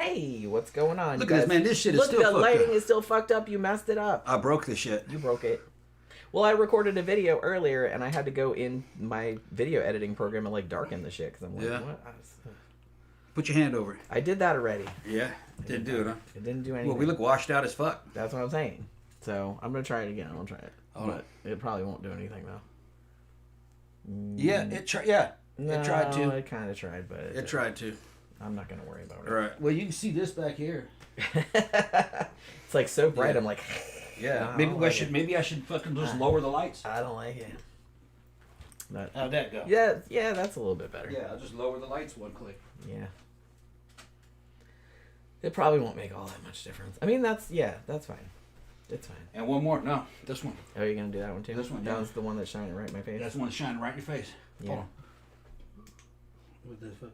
Hey, what's going on? Look at this, man. This shit is still fucked up. Look, the lighting is still fucked up. You messed it up. I broke the shit. You broke it. Well, I recorded a video earlier, and I had to go in my video editing program and, like, darken the shit. Because I'm like, what? Put your hand over it. I did that already. Yeah. Didn't do it, huh? It didn't do anything. Well, we look washed out as fuck. That's what I'm saying. So, I'm going to try it again. I'll try it. But it probably won't do anything, though. Yeah, it tried to. It kind of tried, but... It tried to. I'm not going to worry about it. All right. Well, you can see this back here. It's, like, so bright, I'm like... Yeah. Maybe I should fucking just lower the lights. I don't like it. But, how'd that go? Yeah, that's a little bit better. Yeah, I'll just lower the lights one click. Yeah. It probably won't make all that much difference. I mean, that's fine. It's fine. And one more. No, this one. Oh, you're going to do that one too? This one, That was the one that's shining right in my face? That's the one that's shining right in your face. Yeah. Hold on. What the fuck?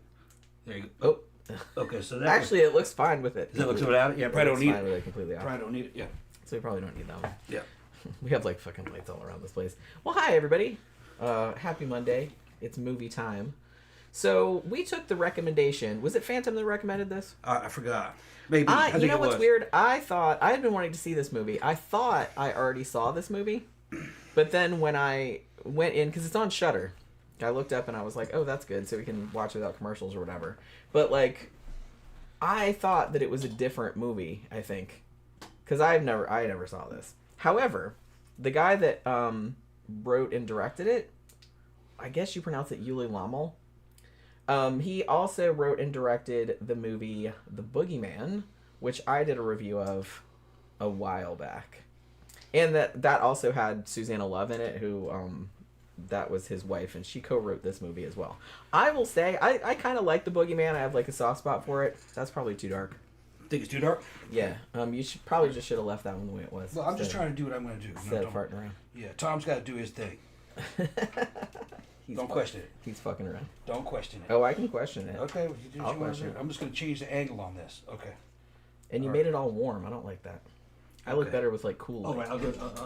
There you go. Oh. Okay, so that actually, it looks fine with it. Does it look without it? Yeah, probably don't need it. Completely probably don't need it, yeah. So we probably don't need that one. Yeah. We have, like, fucking lights all around this place. Well, hi, everybody. Happy Monday. It's movie time. So, we took the recommendation. Was it Phantom that recommended this? I forgot. Maybe. I think you know it what's was. weird? I had been wanting to see this movie. I thought I already saw this movie. But then when I went in, because it's on Shudder, I looked up and I was like, oh, that's good, so we can watch without commercials or whatever. But, like, I thought that it was a different movie, I think. Because I never saw this. However, the guy that wrote and directed it, I guess you pronounce it Ulli Lommel. He also wrote and directed the movie The Boogeyman, which I did a review of a while back. And that also had Suzanna Love in it, who that was his wife, and she co-wrote this movie as well. I will say, I kind of like The Boogeyman. I have, like, a soft spot for it. That's probably too dark. Think it's too dark? Yeah. You should have left that one the way it was. Well, I'm just trying to do what I'm going to do. Instead of farting around. Yeah, Tom's got to do his thing. Don't question it. He's fucking around. Don't question it. Oh, I can question it. Okay, well, you I'll question it. I'm just going to change the angle on this. Okay. And you made it all warm. I don't like that. I look better with, like, cool light. All right, I'll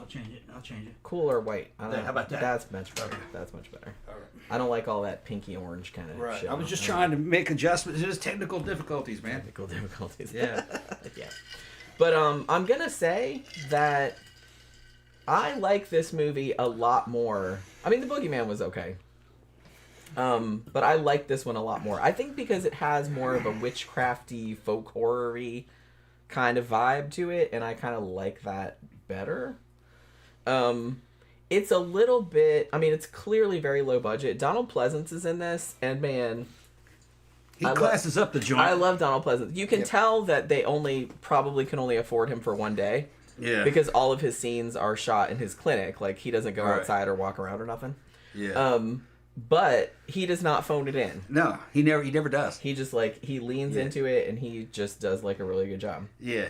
change it. I'll change it. Cool or white. I don't know. How about that? That's much better. That's much better. All right. I don't like all that pinky orange kind of shit. I was just trying to make adjustments. There's technical difficulties, man. Technical difficulties. Yeah. Yeah. But I'm going to say that I like this movie a lot more. I mean, The Boogeyman was okay. But I like this one a lot more. I think because it has more of a witchcrafty, folk horror-y kind of vibe to it, and I kind of like that better. It's a little bit... I mean, it's clearly very low budget. Donald Pleasence is in this, and man... He classes up the joint. I love Donald Pleasence. You can tell that they probably can only afford him for one day. Yeah. Because all of his scenes are shot in his clinic. Like, he doesn't go outside or walk around or nothing. Yeah. But he does not phone it in. No, he never does. He just, like, he leans into it, and he just does, like, a really good job. Yeah.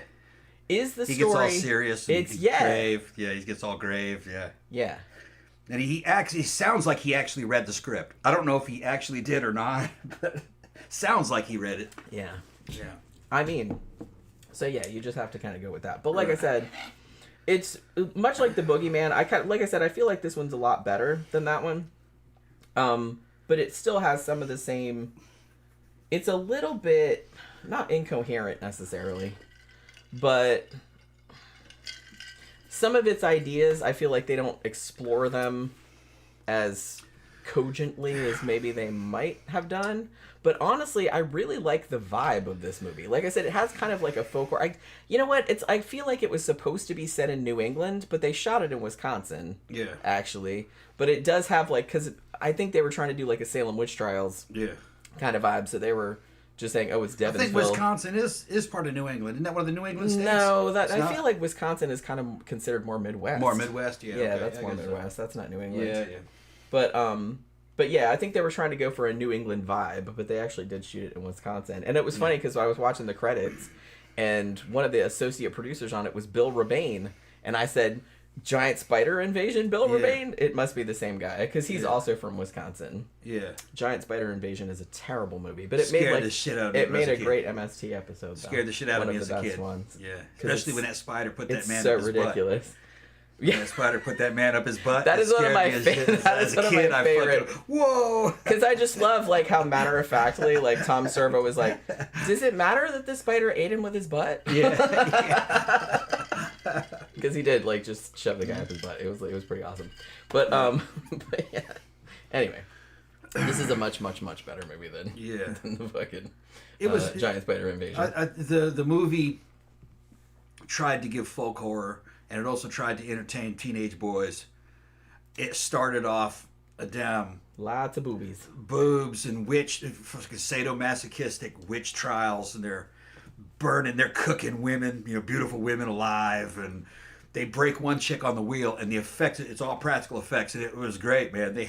Is the story... He gets all serious and grave. Yeah, he gets all grave, yeah. Yeah. And he sounds like he actually read the script. I don't know if he actually did or not, but sounds like he read it. Yeah. Yeah. I mean, so yeah, you just have to kind of go with that. But like I said, it's much like The Boogeyman. Like I said, I feel like this one's a lot better than that one. But it still has some of the same... It's a little bit, not incoherent necessarily, but some of its ideas, I feel like they don't explore them as cogently as maybe they might have done. But honestly, I really like the vibe of this movie. Like I said, it has kind of like a folk horror. You know what? I feel like it was supposed to be set in New England, but they shot it in Wisconsin. Yeah. Actually. But it does have like, because I think they were trying to do like a Salem Witch Trials kind of vibe. So they were just saying, oh, it's Devonsville. I think Wisconsin is part of New England. Isn't that one of the New England states? No, I feel like Wisconsin is kind of considered more Midwest. More Midwest, yeah. Yeah, okay, that's more Midwest. So. That's not New England. Yeah. But yeah, I think they were trying to go for a New England vibe, but they actually did shoot it in Wisconsin. And it was funny because I was watching the credits, and one of the associate producers on it was Bill Rebane, and I said, Giant Spider Invasion, Bill Rebane? It must be the same guy, because he's also from Wisconsin. Yeah. Giant Spider Invasion is a terrible movie, but it made the shit out of me. It made a great MST episode. Scared the shit out of me as a kid. Ones. Yeah, especially when that spider put that man in his butt. It's so ridiculous. Yeah, the spider put that man up his butt. That is one of my favorite. That is one of my favorite. Whoa! Because I just love like how matter of factly like Tom Servo was like, does it matter that this spider ate him with his butt? Yeah. Because he did like just shove the guy up his butt. It was pretty awesome. But but yeah. Anyway, this is a much better movie than the fucking giant spider invasion. The movie tried to give folk horror. And it also tried to entertain teenage boys. It started off a damn... Lots of boobies. Boobs and sadomasochistic witch trials. And they're cooking women, beautiful women alive. And they break one chick on the wheel. And the effects, it's all practical effects. And it was great, man. They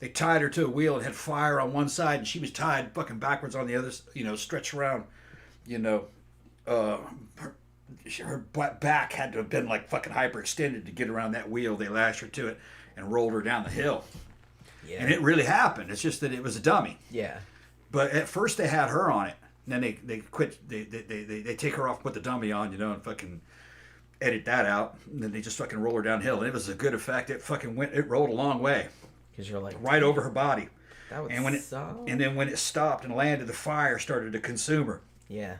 tied her to a wheel and had fire on one side. And she was tied fucking backwards on the other, stretched around, her back had to have been like fucking hyperextended to get around that wheel. They lashed her to it and rolled her down the hill. Yeah. And it really happened. It's just that it was a dummy. Yeah. But at first they had her on it. And then they quit. They take her off, put the dummy on, and fucking edit that out. And then they just fucking roll her downhill. And it was a good effect. It rolled a long way. Because you're like... Right over her body. That would And then when it stopped and landed, the fire started to consume her. Yeah.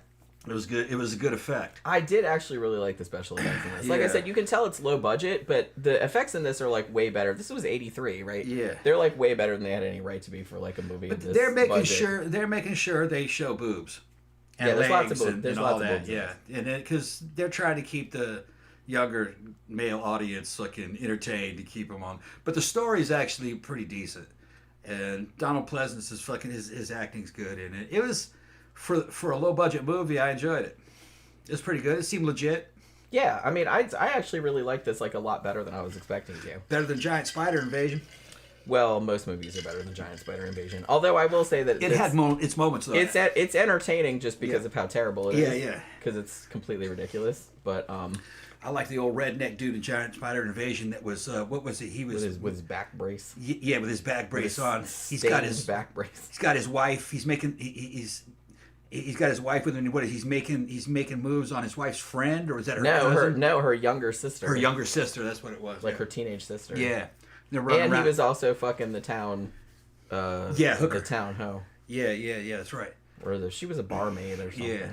It was good. It was a good effect. I did actually really like the special effects in this. Like I said, you can tell it's low budget, but the effects in this are like way better. This was '83, right? Yeah. They're like way better than they had any right to be for like a movie. But of this they're making budget. sure they show boobs. And there's legs lots of boobs. There's and lots all of that. boobs. Yeah, and because they're trying to keep the younger male audience fucking entertained to keep them on. But the story's actually pretty decent, and Donald Pleasence is fucking his acting's good in it. It was for a low budget movie. I enjoyed it. It was pretty good. It seemed legit. Yeah, I mean, I actually really like this like a lot better than I was expecting to. Better than Giant Spider Invasion. Well, most movies are better than Giant Spider Invasion. Although I will say that it had its moments though. It's entertaining just because of how terrible it is. Yeah. Because it's completely ridiculous. But I like the old redneck dude in Giant Spider Invasion. That was what was it? He was with his back brace. Yeah, with his back brace on. He's got his back brace. He's got his wife. He's got his wife with him. What is he's making moves on his wife's friend, or is that her cousin? her younger sister. Her younger sister. That's what it was. Like her teenage sister. Yeah. And he was also fucking the town. Hooker. The town hoe. Yeah. That's right. Or she was a barmaid or something. Yeah.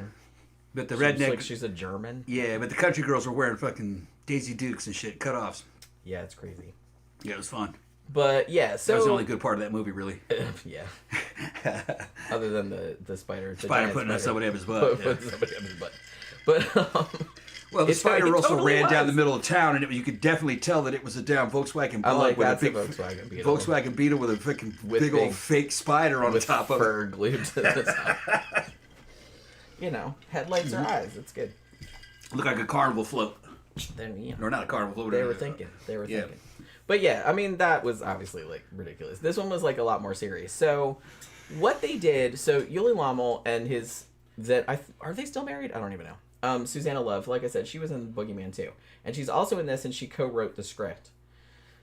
But the redneck. She's a German. Yeah, but the country girls were wearing fucking Daisy Dukes and shit, cutoffs. Yeah, it's crazy. Yeah, it was fun. But yeah, so that was the only good part of that movie, really. Yeah. Other than the spider. Spider putting somebody up his butt. Putting somebody up his butt. But well, the spider also ran down the middle of town, and you could definitely tell that it was a damn Volkswagen Bug with a big Volkswagen Beetle with a fucking big old fake spider on the top of it. Fur glued to the top. Headlights or eyes. It's good. Look like a carnival float. Then or not a carnival float. They were thinking. But yeah, I mean, that was obviously, like, ridiculous. This one was, like, a lot more serious. So, what they did, so Ulli Lommel and are they still married? I don't even know. Suzanna Love, like I said, she was in Boogeyman too. And she's also in this, and she co-wrote the script.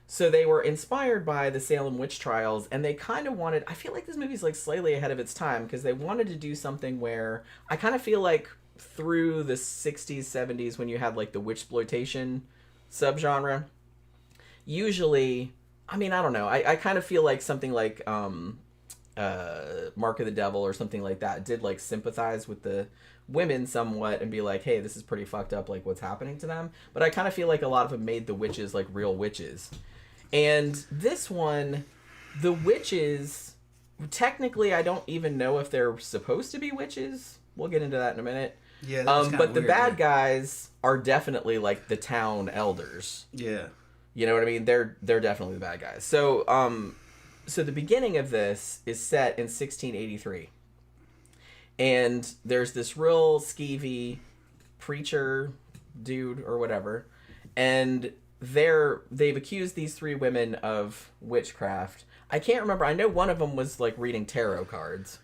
So they were inspired by the Salem witch trials, and they kind of wanted, I feel like this movie's, like, slightly ahead of its time, because they wanted to do something where, I kind of feel like through the 60s, 70s, when you had, like, the witchploitation subgenre, usually, I mean, I don't know. I kind of feel like something like Mark of the Devil or something like that did like sympathize with the women somewhat and be like, hey, this is pretty fucked up, like what's happening to them. But I kind of feel like a lot of them made the witches like real witches. And this one, the witches, technically, I don't even know if they're supposed to be witches. We'll get into that in a minute. Yeah, but the bad guys are definitely like the town elders. Yeah. You know what I mean? They're definitely the bad guys. So so the beginning of this is set in 1683. And there's this real skeevy preacher dude or whatever. And they've accused these three women of witchcraft. I can't remember. I know one of them was like reading tarot cards.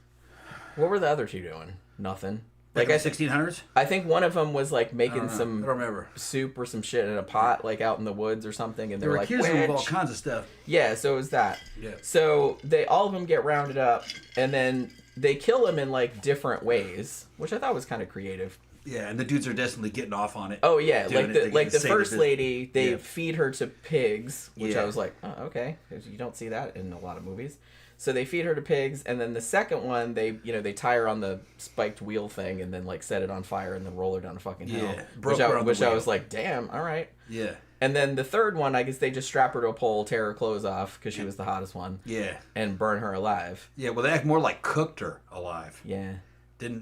What were the other two doing? Nothing. Like 1600s? I think one of them was like making some I don't remember. soup or some shit in a pot, like out in the woods or something, and they were like, accusing them of all kinds of stuff. Yeah, so it was that. Yeah. So all of them get rounded up, and then they kill him in like different ways, which I thought was kind of creative. Yeah, and the dudes are definitely getting off on it. Oh yeah, like the first lady, they Yeah. feed her to pigs, which Yeah. I was like, oh, okay, 'cause you don't see that in a lot of movies. So they feed her to pigs, and then the second one, they tie her on the spiked wheel thing, and then like set it on fire, and then roll her down a fucking hill. Yeah, broke her on the which I wheel. was like, damn, all right. Yeah. And then the third one, I guess they just strap her to a pole, tear her clothes off because she was the hottest one. Yeah. And burn her alive. Yeah, well, they act more like cooked her alive. Yeah.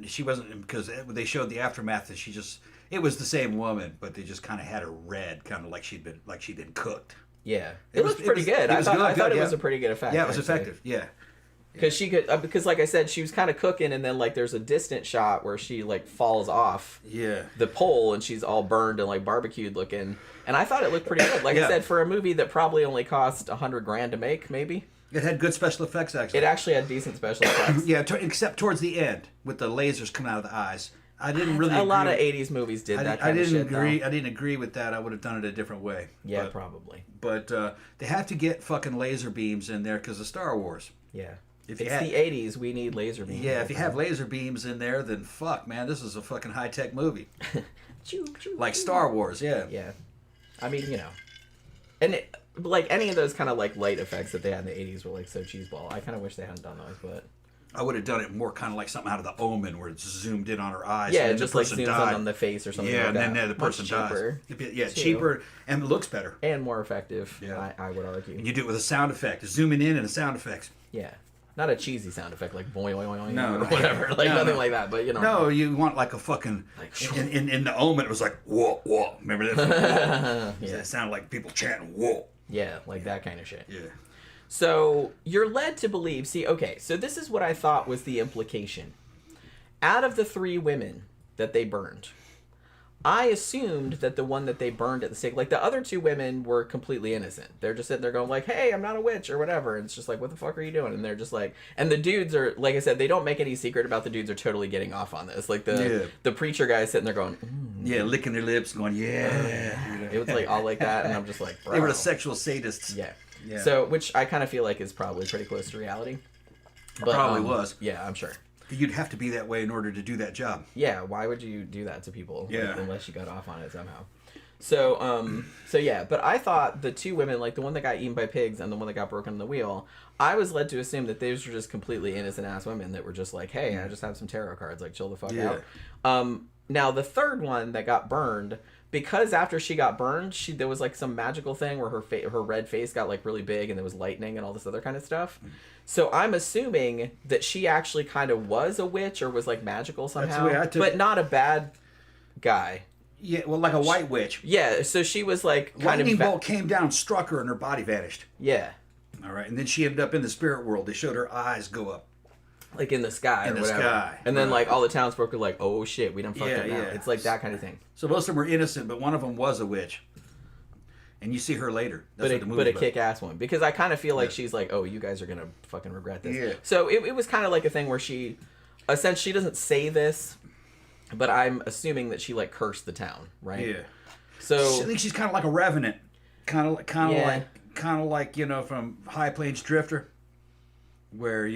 She wasn't, because they showed the aftermath that it was the same woman, but they just kind of had her red, kind of like she'd been cooked. Yeah. It looked pretty good. I thought it was a pretty good effect. Yeah, it was actually. effective. Yeah. Because she could, because like I said, she was kind of cooking, and then like there's a distant shot where she like falls off Yeah. the pole, and she's all burned and like barbecued looking, and I thought it looked pretty good. Like I Yeah. said, for a movie that probably only cost $100,000 to make, maybe It had good special effects, actually. it actually had decent special effects. Yeah, except towards the end with the lasers coming out of the eyes. I didn't really. A lot of agree. '80s movies did that I kind of didn't shit. agree. Though. I didn't agree with that. I would have done it a different way. Yeah, probably. But they have to get fucking laser beams in there because of Star Wars. Yeah. If It's you the '80s. We need laser beams. Yeah, if you have laser beams in there, then fuck, man, this is a fucking high tech movie. Like Star Wars, yeah. Yeah. I mean, and like any of those kind of like light effects that they had in the '80s were like so cheeseball. I kind of wish they hadn't done those, but I would have done it more kind of like something out of The Omen, where it's zoomed in on her eyes. yeah, and just the like person zooms died. on the face or something. Yeah, like and then that. the person Much cheaper, dies. Yeah, too. cheaper and it looks better. and more effective. Yeah. I would argue. And you do it with a sound effect, zooming in and a sound effects. Yeah, not a cheesy sound effect like boing boing boing No, or whatever, like no, nothing no. like that. But No, you want like a fucking Like, in The Omen. It was like whoa whoa. Remember that? yeah, It sounded like people chanting whoa. yeah, like that kind of shit. Yeah. So you're led to believe. See, okay, so this is what I thought was the implication. Out of the 3 women that they burned, I assumed that the one that they burned at the stake, like the other 2 women were completely innocent. They're just sitting there going like, hey, I'm not a witch or whatever. And it's just like, what the fuck are you doing? And they're just like, and the dudes are, like I said, they don't make any secret about the dudes are totally getting off on this. Like the preacher guy is sitting there going, Yeah, licking their lips, going yeah. it was like all like that. And I'm just like, bro. They were the sexual sadists. Yeah. Yeah. So, which I kind of feel like is probably pretty close to reality. But, Probably was. Yeah, I'm sure. You'd have to be that way in order to do that job. Yeah, why would you do that to people? Yeah. Like, unless you got off on it somehow. So yeah, but I thought the 2 women, like the one that got eaten by pigs and the one that got broken in the wheel, I was led to assume that those were just completely innocent ass women that were just like, hey, I just have some tarot cards, like chill the fuck Yeah. out. Now the third one that got burned, because after she got burned, there was like some magical thing where her red face got like really big and there was lightning and all this other kind of stuff. So I'm assuming that she actually kind of was a witch or was like magical somehow, way I took but it. not a bad guy. Yeah, well, like a white witch. Yeah, so she was like kind Lightning of bolt came down, struck her, and her body vanished. yeah, All right, and then she ended up in the spirit world. They showed her eyes go up. like in the sky In or the whatever. sky, And then right. like all the townsfolk were like, "Oh shit, we done fucked Yeah, up now." yeah. It's like that kind of thing. So most of them were innocent, but one of them was a witch. And you see her later. That's what the But a movie's about. kick-ass one, because I kind of feel like Yeah. she's like, "Oh, you guys are gonna fucking regret this." Yeah. So it was kind of like a thing where she doesn't say this, but I'm assuming that she like cursed the town, right? Yeah. So I think she's kind of like a revenant, kind of Yeah. like from High Plains Drifter, where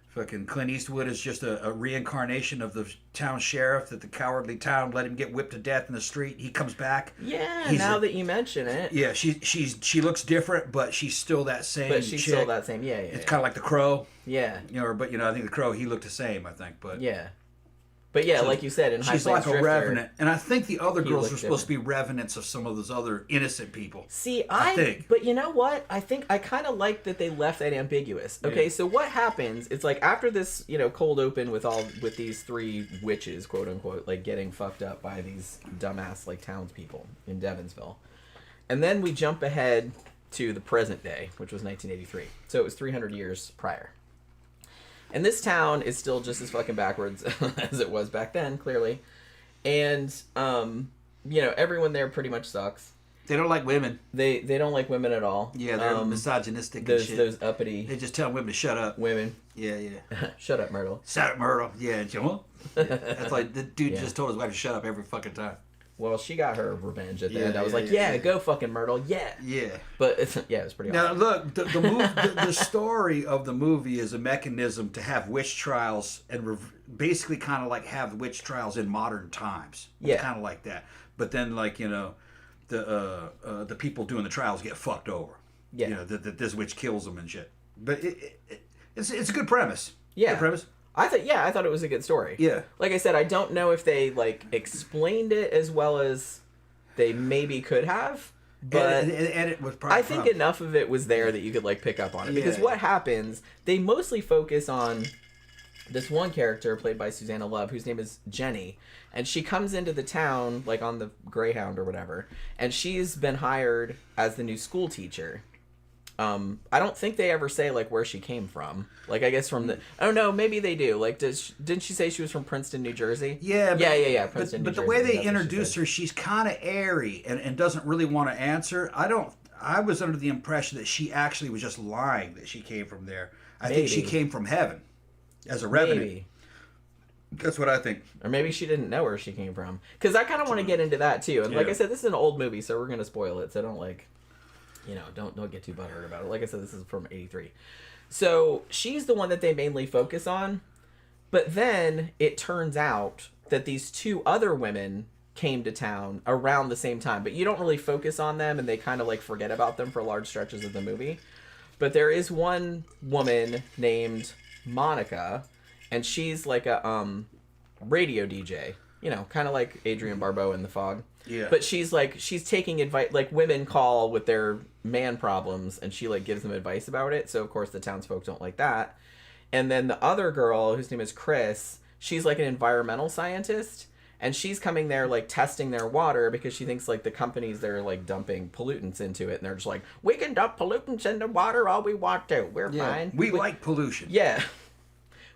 fucking Clint Eastwood is just a reincarnation of the town sheriff that the cowardly town let him get whipped to death in the street. He comes back. yeah, He's now a- that you mention it, Yeah, she looks different, but she's still that same. but she's chick. still that same. Yeah, yeah, It's yeah. kind of like the Crow, Yeah. I think the Crow he looked the same. I think, but Yeah. But yeah, So like you said, in High she's Plains like a Drifter, revenant, and I think the other he girls looked were supposed to be revenants of some of those other innocent people. See, I think. But you know what? I think I kind of like that they left that ambiguous. Okay, Yeah. so what happens? It's like after this, cold open with these 3 witches, quote unquote, like getting fucked up by these dumbass like townspeople in Devonsville, and then we jump ahead to the present day, which was 1983. So it was 300 years prior. And this town is still just as fucking backwards as it was back then, clearly. And, everyone there pretty much sucks. They don't like women. They don't like women at all. Yeah, they're misogynistic and Those shit. those uppity They just tell women to shut up. women. Yeah, yeah. Shut up, Myrtle. Shut up, Myrtle. Yeah, and she, huh? Yeah. That's like the dude Yeah. just told his wife to shut up every fucking time. Well, she got her revenge at the Yeah, end. I was yeah, like, yeah, yeah, go fucking Myrtle, yeah. Yeah. But it was pretty Now awesome. look, the story of the movie is a mechanism to have witch trials and basically kind of like have witch trials in modern times. Yeah. Kind of like that. But then like the people doing the trials get fucked over. Yeah. That this witch kills them and shit. But it's a good premise. Yeah. Good premise. I thought it was a good story. Yeah. Like I said, I don't know if they like explained it as well as they maybe could have, but and it was probably I think enough of it was there that you could like pick up on it. Because what happens, they mostly focus on this one character played by Suzanna Love, whose name is Jenny, and she comes into the town like on the Greyhound or whatever, and she's been hired as the new school teacher. I don't think they ever say like where she came from. Like I guess from the maybe they do. Like didn't she say she was from Princeton, New Jersey? Yeah. Yeah. Princeton, but New the way Jersey, they that's introduce her, she's kind of airy and doesn't really want to answer. I was under the impression that she actually was just lying that she came from there. I think she came from heaven as a revenue. Maybe. That's what I think. Or maybe she didn't know where she came from. Because I kind of want to get into that too. And like I said, this is an old movie, so we're gonna spoil it. So don't like. Don't get too butthurt about it. Like I said, this is from '83. So she's the one that they mainly focus on. But then it turns out that these two other women came to town around the same time. But you don't really focus on them, and they kind of like forget about them for large stretches of the movie. But there is one woman named Monica, and she's like a radio DJ. Kind of like Adrienne Barbeau in The Fog. Yeah. But she's taking advice, like women call with their man problems, and she like gives them advice about it. So of course the townsfolk don't like that. And then the other girl, whose name is Chris, she's like an environmental scientist, and she's coming there like testing their water because she thinks like the companies they're like dumping pollutants into it, and they're just like, we can dump pollutants into water all we want to. We're fine. We like pollution. Yeah.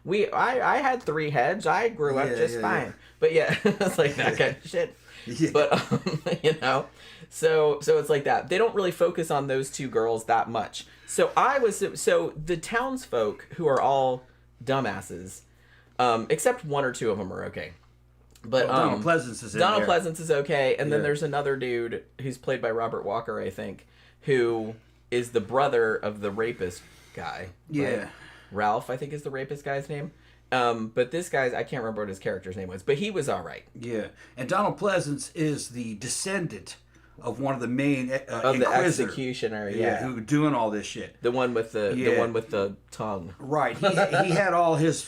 I had 3 heads. I grew up just fine. Yeah. But yeah, it's like that kind of shit. Yeah. But so it's like that. They don't really focus on those two girls that much. So the townsfolk, who are all dumbasses, except 1 or 2 of them are okay. But Donald Pleasence is in Donald there. Pleasence is okay, and then there's another dude who's played by Robert Walker, I think, who is the brother of the rapist guy. Yeah. Right? Ralph, I think, is the rapist guy's name. But this guy's, I can't remember what his character's name was, but he was all right. Yeah, and Donald Pleasence is the descendant of one of the main of the executioner. Yeah, who doing all this shit. The one with the tongue. Right. He had all his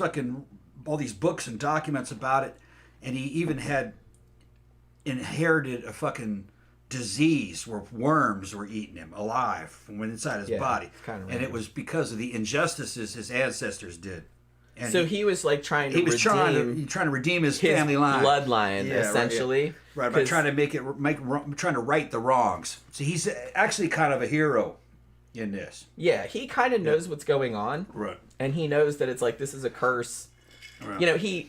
all these books and documents about it, and he even had inherited a fucking disease where worms were eating him alive from inside his body, and it was because of the injustices his ancestors did. And so he was like trying to redeem his family line, bloodline, essentially. Right, by trying to trying to right the wrongs. So he's actually kind of a hero in this. Yeah, he kind of knows what's going on, right? And he knows that it's like this is a curse. Right.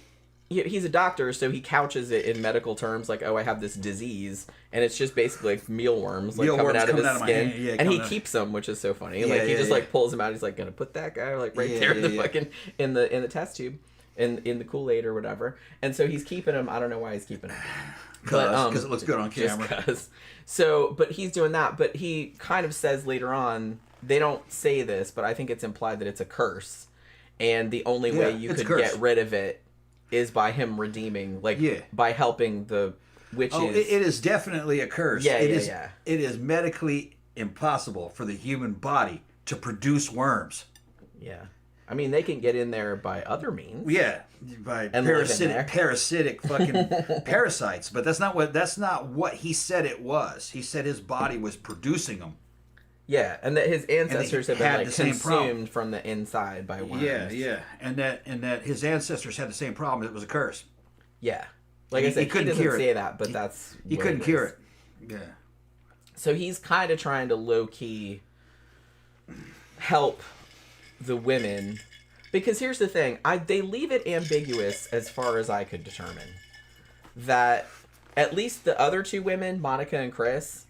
He's a doctor, so he couches it in medical terms, like, "Oh, I have this disease," and it's just basically like mealworms, like coming out of his skin, and he keeps them, which is so funny. Like he just like pulls them out. He's like, "Gonna put that guy like right there in the fucking in the test tube, in the Kool-Aid or whatever." And so he's keeping them. I don't know why he's keeping them, because it looks good on camera. Just 'cause. So, but he's doing that. But he kind of says later on, they don't say this, but I think it's implied that it's a curse, and the only way you could get rid of it is by him redeeming, by helping the witches. Oh, it is definitely a curse. Yeah, It is medically impossible for the human body to produce worms. Yeah. I mean, they can get in there by other means. Yeah, by parasitic fucking parasites. But that's not what he said it was. He said his body was producing them. Yeah, and that his ancestors had been like consumed from the inside by worms. Yeah, and that his ancestors had the same problem. It was a curse. Yeah, like I said, he doesn't say that, but that's he couldn't cure it. Yeah. So he's kind of trying to low key help the women, because here's the thing: they leave it ambiguous as far as I could determine that at least the other 2 women, Monica and Chris,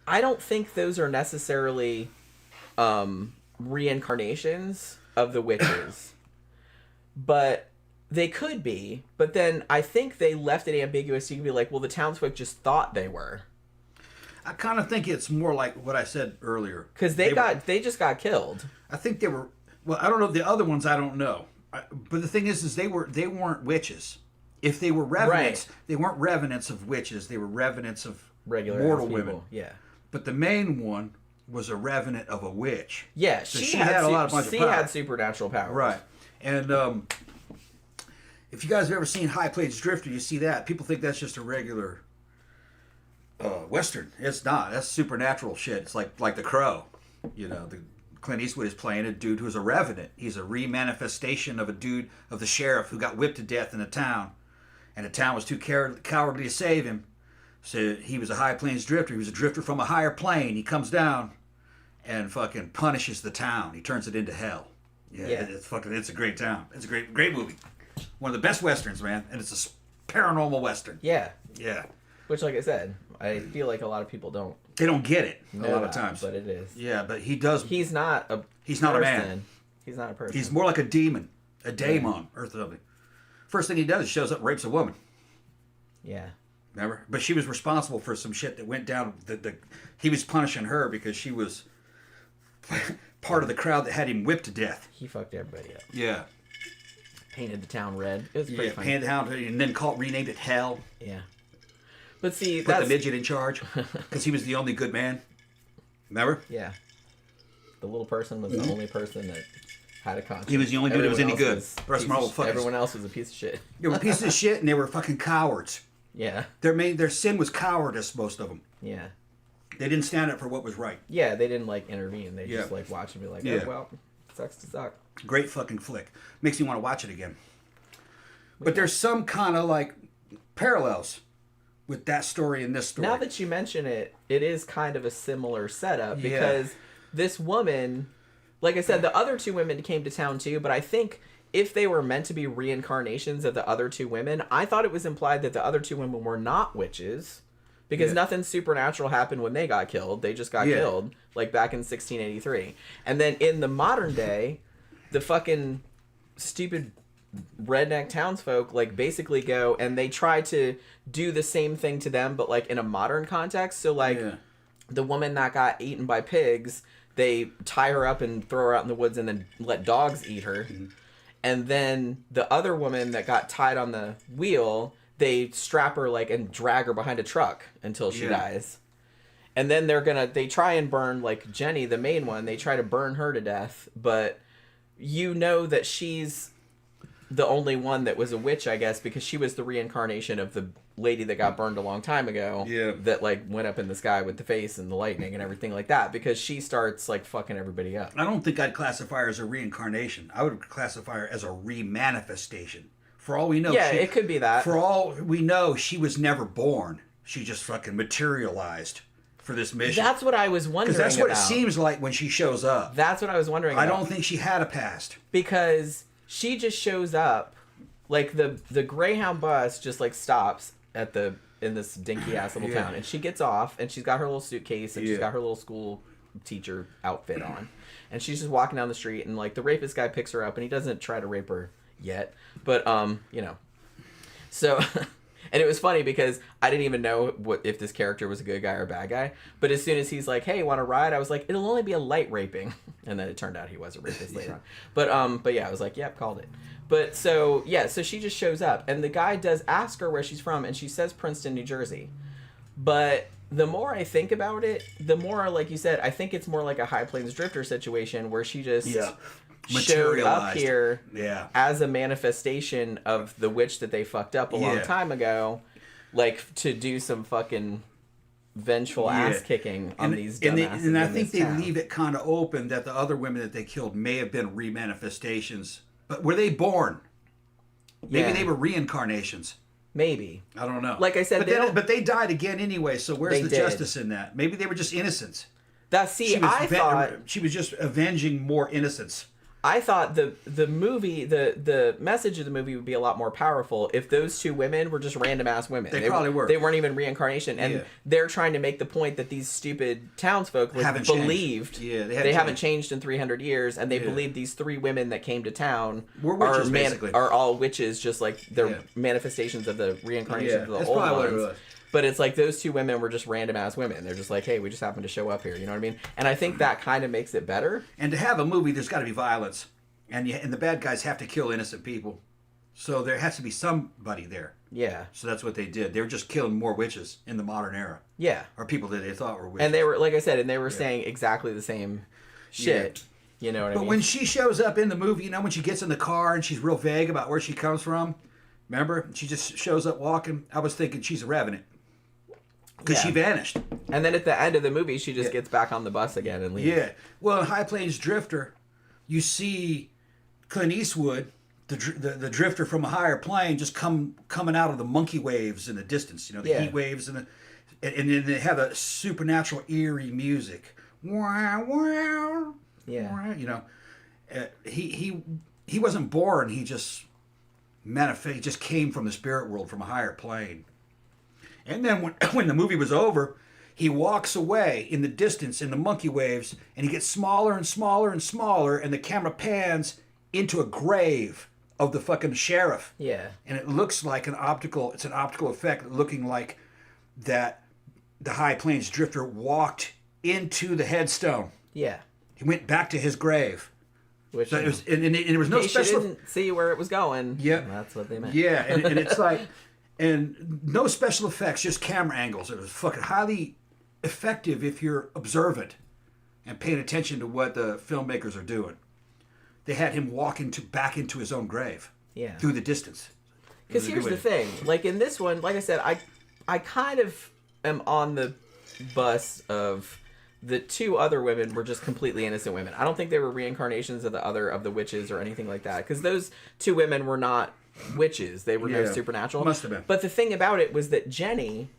I don't think those are necessarily reincarnations of the witches. But They could be, but then I think they left it ambiguous. You can be like, well, the townsfolk just thought they were. I kind of think it's more like what I said earlier. Because they just got killed. I think they were. Well, I don't know the other ones. I don't know. But the thing is they weren't witches. If they were revenants, they weren't revenants of witches. They were revenants of Regular mortal people. women. Yeah. But the main one was a revenant of a witch. Yeah, So she had a lot of bunch of she power. had supernatural powers. Right. And if you guys have ever seen High Plains Drifter, you see that. People think that's just a regular Western. It's not. That's supernatural shit. It's like The Crow. You know, Clint Eastwood is playing a dude who's a revenant. He's a remanifestation of a dude, of the sheriff who got whipped to death in a town. And the town was too cowardly to save him. So he was a High Plains Drifter. He was a drifter from a higher plane. He comes down and fucking punishes the town. He turns it into hell. Yeah. It's a great town. It's a great movie. One of the best Westerns, man. And it's a paranormal Western. Yeah. Yeah. Which, like I said, I feel like a lot of people don't. They don't get it a lot of that, times. but it is. Yeah, but he does. He's not a. He's not a man. He's not a person. He's more like a demon, a daemon, or something. First thing he does is shows up and rapes a woman. Yeah. Remember? But she was responsible for some shit that went down. He was punishing her because she was part of the crowd that had him whipped to death. He fucked everybody up. Yeah. Painted the town red. It was pretty funny. Painted the town, and then renamed it Hell. Yeah. But see, Put the midget in charge because he was the only good man. Remember? Yeah. The little person was the only person that had a conscience. He was the only dude that was any good. Everyone else was a piece of shit. They were pieces of shit, and they were fucking cowards. Yeah. Their sin was cowardice, most of them. Yeah. They didn't stand up for what was right. Yeah, they didn't intervene. They just watch and be like, oh, well, sucks to suck. Great fucking flick. Makes me want to watch it again. But there's some kind of parallels with that story and this story. Now that you mention it, it is kind of a similar setup because this woman, like I said, the other two women came to town too, but I think if they were meant to be reincarnations of the other two women, I thought it was implied that the other two women were not witches because nothing supernatural happened when they got killed. They just got killed, back in 1683. And then in the modern day, the fucking stupid redneck townsfolk basically go and they try to do the same thing to them, but in a modern context. So the woman that got eaten by pigs, they tie her up and throw her out in the woods and then let dogs eat her. Mm-hmm. And then the other woman that got tied on the wheel, they strap her and drag her behind a truck until she dies. And then they try and burn Jenny, the main one, they try to burn her to death, but you know that she's the only one that was a witch, I guess, because she was the reincarnation of the lady that got burned a long time ago. Yeah. That went up in the sky with the face and the lightning and everything like that, because she starts fucking everybody up. I don't think I'd classify her as a reincarnation. I would classify her as a remanifestation. For all we know, it could be that. For all we know, she was never born. She just fucking materialized for this mission. That's what I was wondering. Because that's what it seems like when she shows up. That's what I was wondering. I don't think she had a past. Because she just shows up, the Greyhound bus just stops in this dinky ass little town, and she gets off, and she's got her little suitcase, and she's got her little school teacher outfit on, and she's just walking down the street, and the rapist guy picks her up, and he doesn't try to rape her yet, but so. And it was funny because I didn't even know if this character was a good guy or a bad guy. But as soon as he's like, "Hey, want to ride?" I was like, "It'll only be a light raping," and then it turned out he was a rapist later on. But yeah, I was like, "Yep, called it." But so she just shows up, and the guy does ask her where she's from, and she says Princeton, New Jersey. But the more I think about it, the more, like you said, I think it's more like a High Plains Drifter situation where she just showed up here as a manifestation of the witch that they fucked up a long time ago, to do some fucking vengeful ass kicking on these dumbasses. And I think they leave it kind of open that the other women that they killed may have been remanifestations. But were they born? Maybe they were reincarnations. Maybe. I don't know. Like I said, but they died again anyway, so where's the justice in that? Maybe they were just innocents. I thought she was just avenging more innocents. I thought the movie, the message of the movie would be a lot more powerful if those two women were just random ass women. They probably were. They weren't even reincarnation, and they're trying to make the point that these stupid townsfolk believed they haven't changed in 300 years, and they believed these three women that came to town are all witches, just like they're manifestations of the reincarnation of the old ones. But it's like those two women were just random ass women. They're just like, hey, we just happened to show up here. You know what I mean? And I think that kind of makes it better. And to have a movie, there's got to be violence, and the bad guys have to kill innocent people, so there has to be somebody there. Yeah. So that's what they did. They were just killing more witches in the modern era. Yeah. Or people that they thought were witches. And they were, like I said, saying exactly the same shit. Yeah. You know what I mean? But when she shows up in the movie, when she gets in the car and she's real vague about where she comes from, remember? She just shows up walking. I was thinking she's a revenant. Because she vanished. And then at the end of the movie, she just gets back on the bus again and leaves. Yeah. Well, in High Plains Drifter, you see Clint Eastwood, the drifter from a higher plane, just coming out of the monkey waves in the distance. The heat waves and then they have a supernatural eerie music. Wow, wow. Yeah. He wasn't born. He just manifested. He just came from the spirit world, from a higher plane. And then when the movie was over, he walks away in the distance in the monkey waves, and he gets smaller and smaller and smaller, and the camera pans into a grave of the fucking sheriff. Yeah. And it looks like it's an optical effect, looking like that the High Plains Drifter walked into the headstone. Yeah. He went back to his grave. Which so it was, and there was no special. She didn't see where it was going. Yeah. That's what they meant. Yeah, and it's like... And no special effects, just camera angles. It was fucking highly effective if you're observant and paying attention to what the filmmakers are doing. They had him walk back into his own grave. Yeah. Through the distance. Because here's the thing. Like in this one, like I said, I kind of am on the bus of the two other women were just completely innocent women. I don't think they were reincarnations of the witches or anything like that. Because those two women were not witches. They were no supernatural. Must have been. But the thing about it was that Jenny,